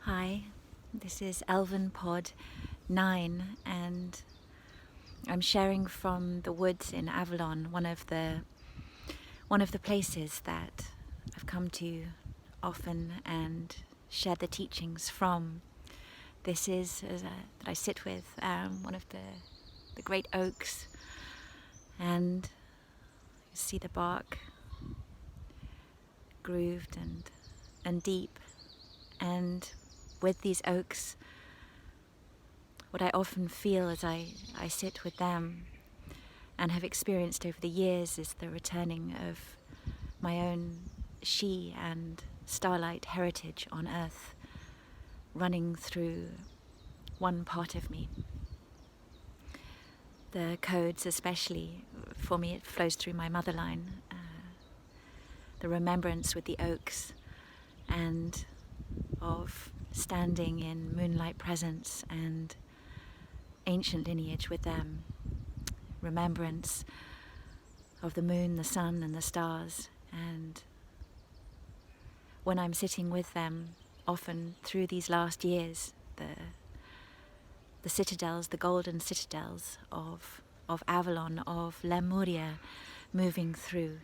Hi, this is Elven Pod 9 and I'm sharing from the woods in Avalon, one of the places that I've come to often and share the teachings from. This is that I sit with one of the great oaks, and you see the bark grooved and deep. And with these oaks, what I often feel as I sit with them and have experienced over the years is the returning of my own she and starlight heritage on earth running through one part of me. The codes, especially for me, it flows through my motherline, the remembrance with the oaks and of standing in moonlight presence and ancient lineage with them, remembrance of the moon, the sun and the stars. And when I'm sitting with them, often through these last years, the citadels, the golden citadels of Avalon, of Lemuria, moving through.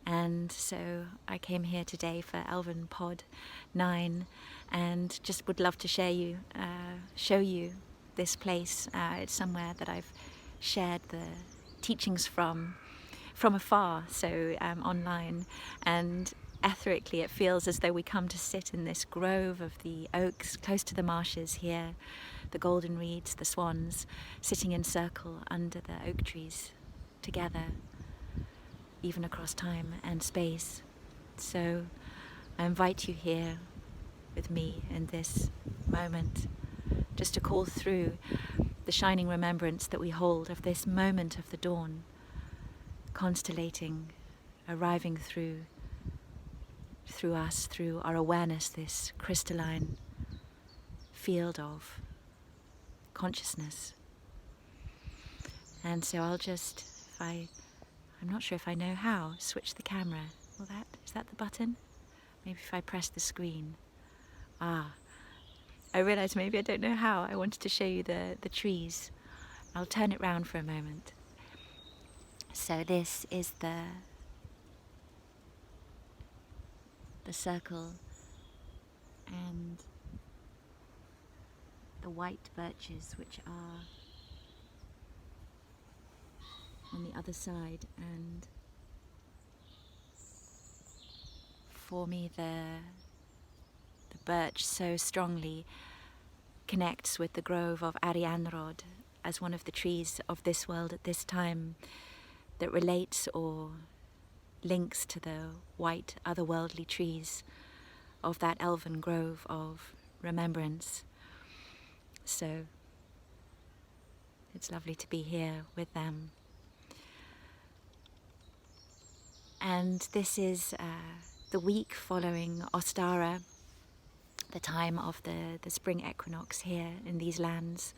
And so I came here today for Elven Pod 9 and just would love to show you this place. It's somewhere that I've shared the teachings from afar, so online, and etherically it feels as though we come to sit in this grove of the oaks close to the marshes here, the golden reeds, the swans, sitting in circle under the oak trees together, even across time and space. So I invite you here with me in this moment, just to call through the shining remembrance that we hold of this moment of the dawn, constellating, arriving through us, through our awareness, this crystalline field of consciousness. And so I'll just, I'm not sure if I know how, switch the camera. Is that the button? Maybe if I press the screen. I realised maybe I don't know how. I wanted to show you the trees. I'll turn it round for a moment. So this is the circle and the white birches which are on the other side, and for me the birch so strongly connects with the grove of Arianrod as one of the trees of this world at this time that relates or links to the white otherworldly trees of that elven grove of remembrance. So it's lovely to be here with them. And this is the week following Ostara, the time of the spring equinox here in these lands.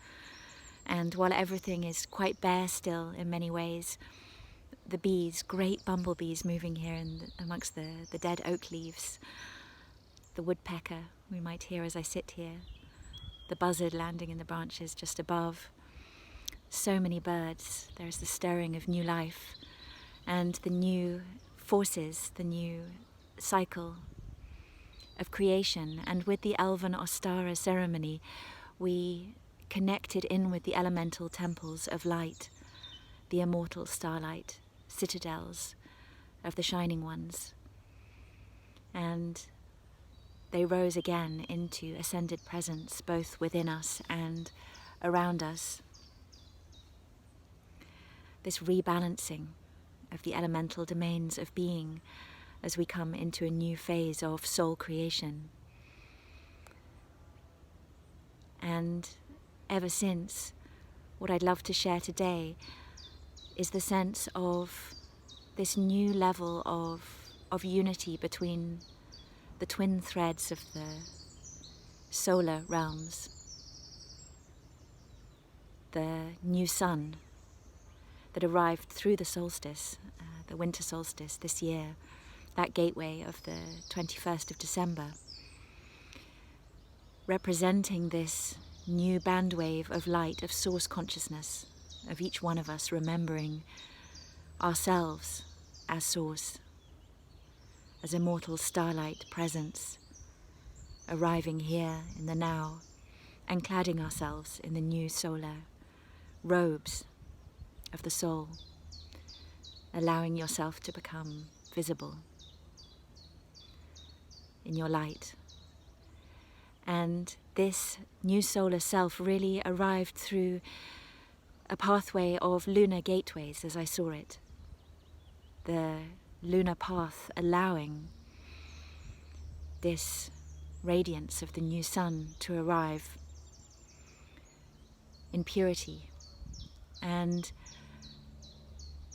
And while everything is quite bare still in many ways, the bees, great bumblebees moving here amongst the dead oak leaves, the woodpecker we might hear as I sit here, the buzzard landing in the branches just above, so many birds. There's the stirring of new life and the new forces, the new cycle of creation. And with the Elven Ostara ceremony, we connected in with the elemental temples of light, the Immortal Starlight, citadels of the Shining Ones. And they rose again into ascended presence, both within us and around us. This rebalancing of the elemental domains of being as we come into a new phase of soul creation. And ever since, what I'd love to share today is the sense of this new level of unity between the twin threads of the solar realms, the new sun that arrived through the solstice, the winter solstice this year, that gateway of the 21st of December, representing this new bandwave of light, of source consciousness, of each one of us remembering ourselves as source, as immortal starlight presence, arriving here in the now and cladding ourselves in the new solar robes of the soul, allowing yourself to become visible in your light. And this new solar self really arrived through a pathway of lunar gateways as I saw it. The lunar path allowing this radiance of the new sun to arrive in purity. And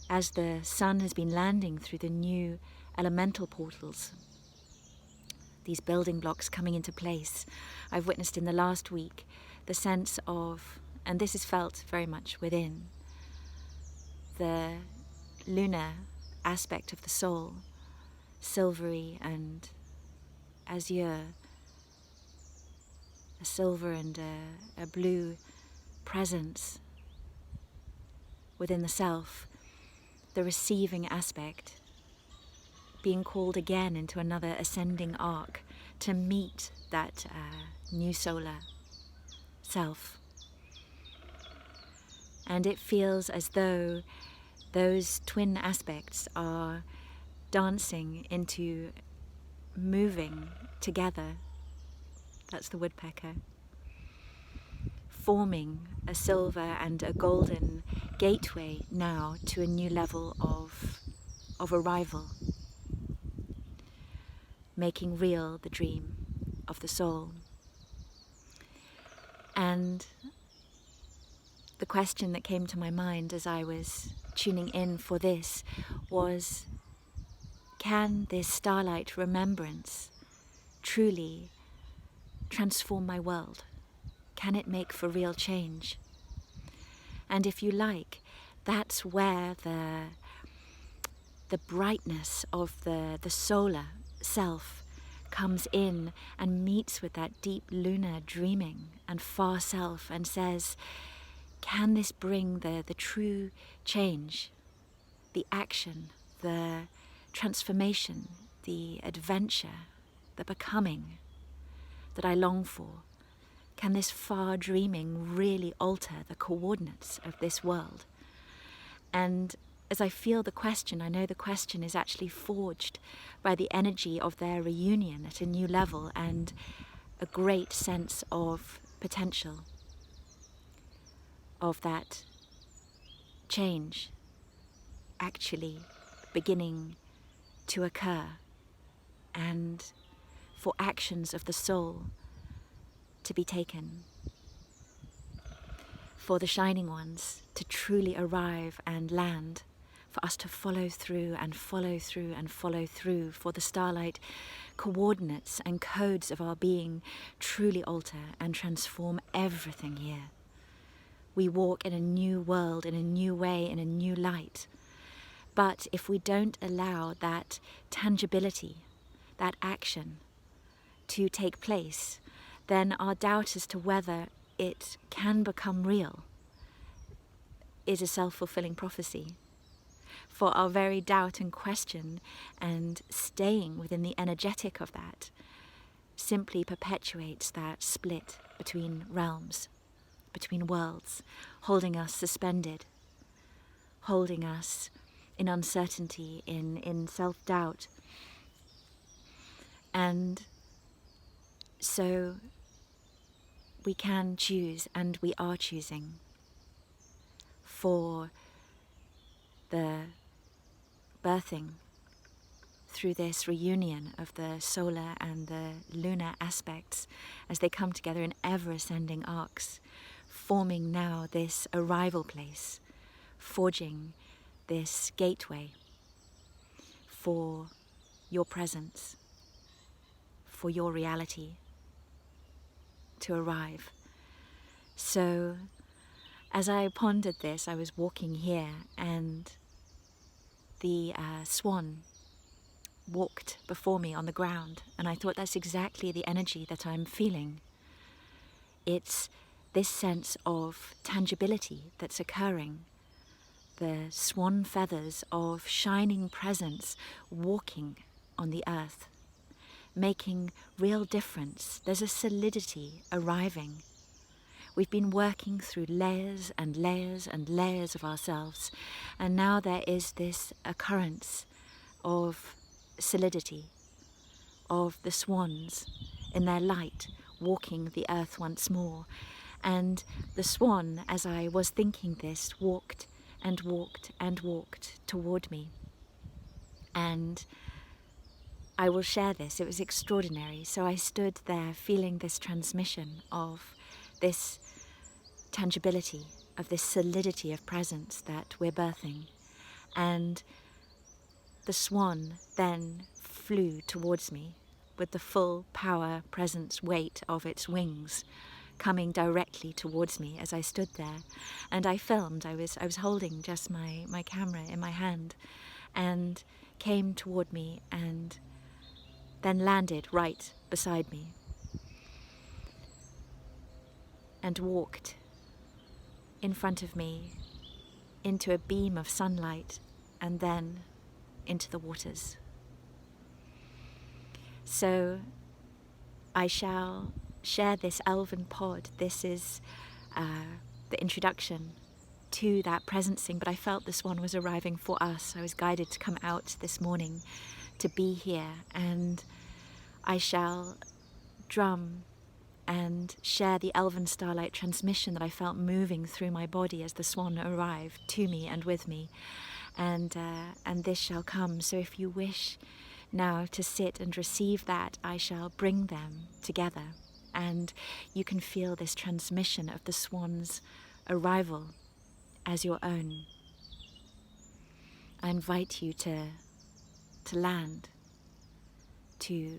as the sun has been landing through the new elemental portals, these building blocks coming into place, I've witnessed in the last week the sense of, and this is felt very much within, the lunar aspect of the soul, silvery and azure, a silver and a blue presence within the self, the receiving aspect, being called again into another ascending arc to meet that new solar self. And it feels as though those twin aspects are dancing into moving together. That's the woodpecker. Forming a silver and a golden gateway now to a new level of arrival. Making real the dream of the soul. And the question that came to my mind as I was tuning in for this was, can this Starlight Remembrance truly transform my world? Can it make for real change? And if you like, that's where the brightness of the solar self comes in and meets with that deep lunar dreaming and far self and says, can this bring the true change, the action, the transformation, the adventure, the becoming that I long for? Can this far dreaming really alter the coordinates of this world? And as I feel the question, I know the question is actually forged by the energy of their reunion at a new level and a great sense of potential, of that change actually beginning to occur, and for actions of the soul to be taken, for the shining ones to truly arrive and land, for us to follow through and follow through and follow through, for the starlight coordinates and codes of our being truly alter and transform everything here. We walk in a new world, in a new way, in a new light. But if we don't allow that tangibility, that action to take place, then our doubt as to whether it can become real is a self-fulfilling prophecy. For our very doubt and question and staying within the energetic of that simply perpetuates that split between realms, between worlds, holding us suspended, holding us in uncertainty, in self-doubt. And so we can choose, and we are choosing, for the birthing through this reunion of the solar and the lunar aspects as they come together in ever-ascending arcs, forming now this arrival place, forging this gateway for your presence, for your reality to arrive. So as I pondered this, I was walking here and the swan walked before me on the ground, and I thought that's exactly the energy that I'm feeling. It's this sense of tangibility that's occurring, the swan feathers of shining presence walking on the earth, making real difference. There's a solidity arriving. We've been working through layers and layers and layers of ourselves, and now there is this occurrence of solidity, of the swans in their light walking the earth once more. And the swan, as I was thinking this, walked and walked and walked toward me. And I will share this. It was extraordinary. So I stood there feeling this transmission of this tangibility, of this solidity of presence that we're birthing. And the swan then flew towards me with the full power, presence, weight of its wings coming directly towards me as I stood there. And I filmed. I was holding just my camera in my hand, and came toward me and then landed right beside me and walked in front of me into a beam of sunlight and then into the waters. So I shall share this Elven pod. This is the introduction to that presencing, but I felt this one was arriving for us. I was guided to come out this morning to be here, and I shall drum and share the Elven Starlight transmission that I felt moving through my body as the swan arrived to me and with me, and this shall come. So if you wish now to sit and receive that, I shall bring them together, and you can feel this transmission of the swan's arrival as your own. I invite you to land, to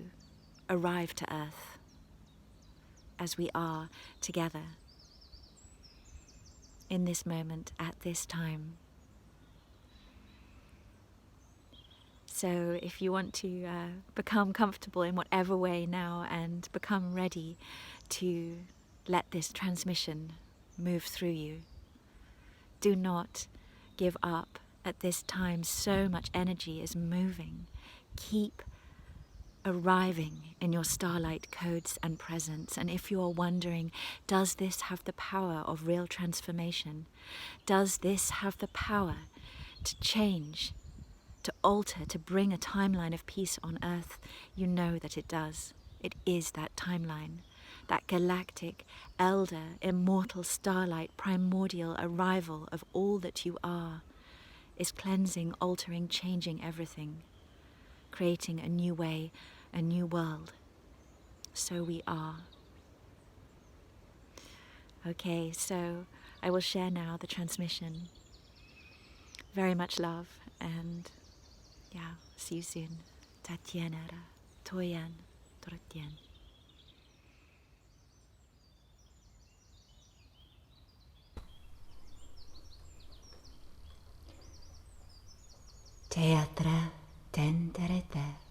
arrive to earth as we are together in this moment at this time. So if you want to become comfortable in whatever way now and become ready to let this transmission move through you, do not give up at this time. So much energy is moving. Keep arriving in your starlight codes and presence. And if you're wondering, does this have the power of real transformation? Does this have the power to change, to alter, to bring a timeline of peace on earth? You know that it does. It is that timeline, that galactic, elder, immortal starlight, primordial arrival of all that you are, is cleansing, altering, changing everything, creating a new way, a new world. So we are. Okay, so I will share now the transmission. Very much love, and yeah, see you soon. Tatianara, Toyan, Torotien. Teatra tenterete.